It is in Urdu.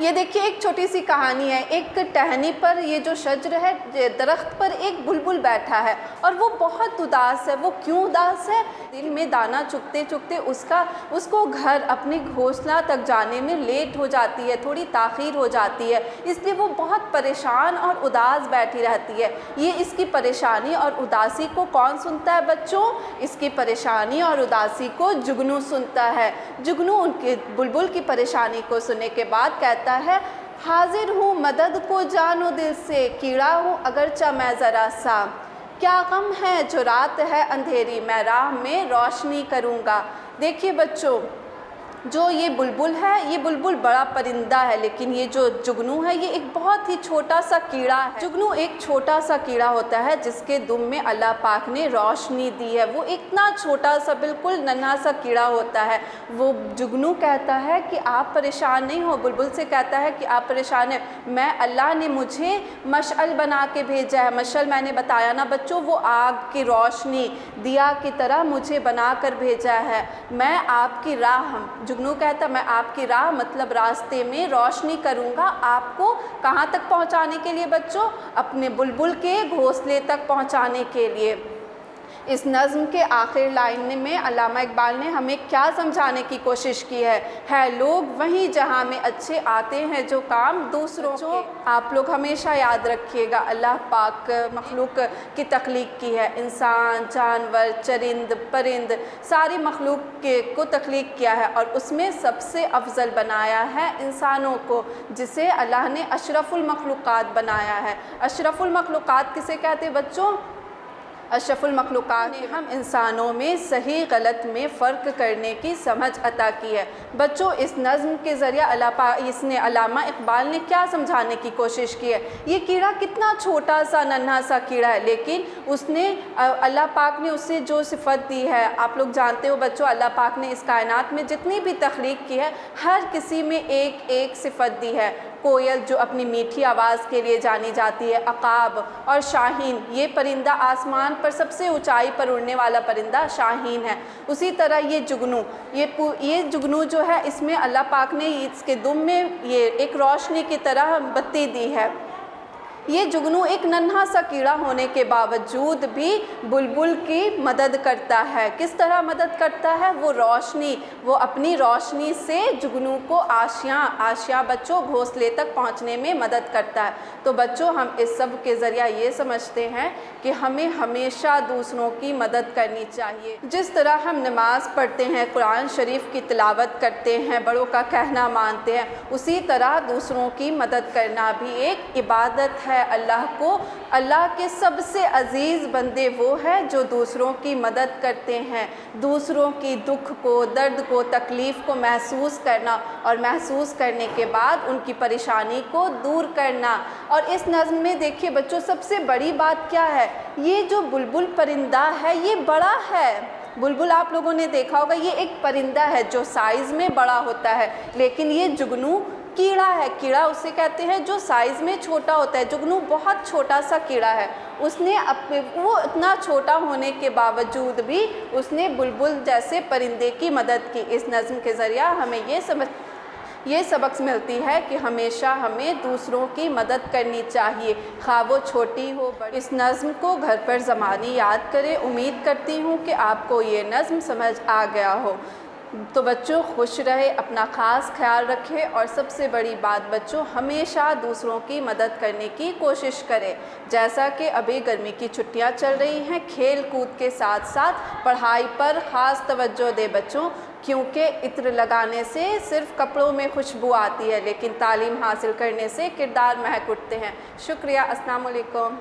یہ دیکھیے ایک چھوٹی سی کہانی ہے، ایک ٹہنی پر یہ جو شجر ہے، درخت پر ایک بلبل بیٹھا ہے اور وہ بہت اداس ہے۔ وہ کیوں اداس ہے؟ دل میں دانہ چگتے چگتے اس کو گھر اپنے گھونسلہ تک جانے میں لیٹ ہو جاتی ہے، تھوڑی تاخیر ہو جاتی ہے، اس لیے وہ بہت پریشان اور اداس بیٹھی رہتی ہے۔ یہ اس کی پریشانی اور اداسی کو کون سنتا ہے بچوں؟ اس کی پریشانی اور اداسی کو جگنو سنتا ہے۔ جگنو ان کے بلبل کی پریشانی کو سننے کے بعد کہتا ہے، حاضر ہوں مدد کو جان و دل سے، کیڑا ہوں اگرچہ میں ذرا سا، کیا غم ہے جو رات ہے اندھیری، میں راہ میں روشنی کروں گا۔ دیکھیے بچوں، جو یہ بلبل ہے، یہ بلبل بڑا پرندہ ہے، لیکن یہ جو جگنو ہے یہ ایک بہت ہی چھوٹا سا کیڑا ہے۔ جگنو ایک چھوٹا سا کیڑا ہوتا ہے جس کے دم میں اللہ پاک نے روشنی دی ہے۔ وہ اتنا چھوٹا سا بالکل ننھا سا کیڑا ہوتا ہے۔ وہ جگنو کہتا ہے کہ آپ پریشان نہیں ہو، بلبل سے کہتا ہے کہ آپ پریشان ہیں، میں اللہ نے مجھے مشعل بنا کے بھیجا ہے۔ مشعل میں نے بتایا نا بچوں، وہ آگ کی روشنی دیا کی طرح مجھے بنا کر بھیجا ہے۔ میں آپ کی راہ، جگنو کہتا میں آپ کی راہ مطلب راستے میں روشنی کروں گا، آپ کو کہاں تک پہنچانے کے لیے بچوں؟ اپنے بلبل کے گھونسلے تک پہنچانے کے لیے۔ اس نظم کے آخر لائن میں علامہ اقبال نے ہمیں کیا سمجھانے کی کوشش کی ہے لوگ وہیں جہاں میں اچھے آتے ہیں جو کام دوسروں کے۔ آپ لوگ ہمیشہ یاد رکھیے گا، اللہ پاک مخلوق کی تخلیق کی ہے، انسان، جانور، چرند، پرند، ساری مخلوق کو تخلیق کیا ہے اور اس میں سب سے افضل بنایا ہے انسانوں کو، جسے اللہ نے اشرف المخلوقات بنایا ہے۔ اشرف المخلوقات کسے کہتے ہیں بچوں؟ اشرف المخلوقات نے ہم انسانوں میں صحیح غلط میں فرق کرنے کی سمجھ عطا کی ہے۔ بچوں، اس نظم کے ذریعہ علامہ اقبال نے کیا سمجھانے کی کوشش کی ہے؟ یہ کیڑا کتنا چھوٹا سا ننھا سا کیڑا ہے، لیکن اللہ پاک نے اسے جو صفت دی ہے، آپ لوگ جانتے ہو بچوں، اللہ پاک نے اس کائنات میں جتنی بھی تخلیق کی ہے، ہر کسی میں ایک ایک صفت دی ہے۔ کوئل جو اپنی میٹھی آواز کے لیے جانی جاتی ہے، عقاب اور شاہین، یہ پرندہ آسمان پر سب سے اونچائی پر اڑنے والا پرندہ شاہین ہے۔ اسی طرح یہ جگنو جو ہے، اس میں اللہ پاک نے اس کے دم میں یہ ایک روشنی کی طرح بتی دی ہے۔ یہ جگنو ایک ننھا سا کیڑا ہونے کے باوجود بھی بلبل کی مدد کرتا ہے۔ کس طرح مدد کرتا ہے؟ وہ اپنی روشنی سے جگنو کو آشیاں بچوں گھونسلے تک پہنچنے میں مدد کرتا ہے۔ تو بچوں، ہم اس سب کے ذریعہ یہ سمجھتے ہیں کہ ہمیں ہمیشہ دوسروں کی مدد کرنی چاہیے۔ جس طرح ہم نماز پڑھتے ہیں، قرآن شریف کی تلاوت کرتے ہیں، بڑوں کا کہنا مانتے ہیں، اسی طرح دوسروں کی مدد کرنا بھی ایک عبادت ہے اللہ کے سب سے عزیز بندے وہ ہیں جو دوسروں کی مدد کرتے ہیں، دوسروں کی دکھ کو، درد کو، تکلیف کو محسوس کرنا اور محسوس کرنے کے بعد ان کی پریشانی کو دور کرنا۔ اور اس نظم میں دیکھیے بچوں، سب سے بڑی بات کیا ہے؟ یہ جو بلبل پرندہ ہے یہ بڑا ہے۔ بلبل آپ لوگوں نے دیکھا ہوگا، یہ ایک پرندہ ہے جو سائز میں بڑا ہوتا ہے، لیکن یہ جگنو کیڑا ہے۔ کیڑا اسے کہتے ہیں جو سائز میں چھوٹا ہوتا ہے۔ جگنو بہت چھوٹا سا کیڑا ہے، وہ اتنا چھوٹا ہونے کے باوجود بھی اس نے بلبل جیسے پرندے کی مدد کی۔ اس نظم کے ذریعہ ہمیں یہ سبق ملتی ہے کہ ہمیشہ ہمیں دوسروں کی مدد کرنی چاہیے، خواہ وہ چھوٹی ہو بڑی۔ اس نظم کو گھر پر زمانی یاد کریں۔ امید کرتی ہوں کہ آپ کو یہ نظم سمجھ آ گیا ہو۔ تو بچوں، خوش رہے، اپنا خاص خیال رکھیں، اور سب سے بڑی بات بچوں، ہمیشہ دوسروں کی مدد کرنے کی کوشش کریں۔ جیسا کہ ابھی گرمی کی چھٹیاں چل رہی ہیں، کھیل کود کے ساتھ ساتھ پڑھائی پر خاص توجہ دیں بچوں، کیونکہ عطر لگانے سے صرف کپڑوں میں خوشبو آتی ہے، لیکن تعلیم حاصل کرنے سے کردار مہک اٹھتے ہیں۔ شکریہ۔ السلام علیکم۔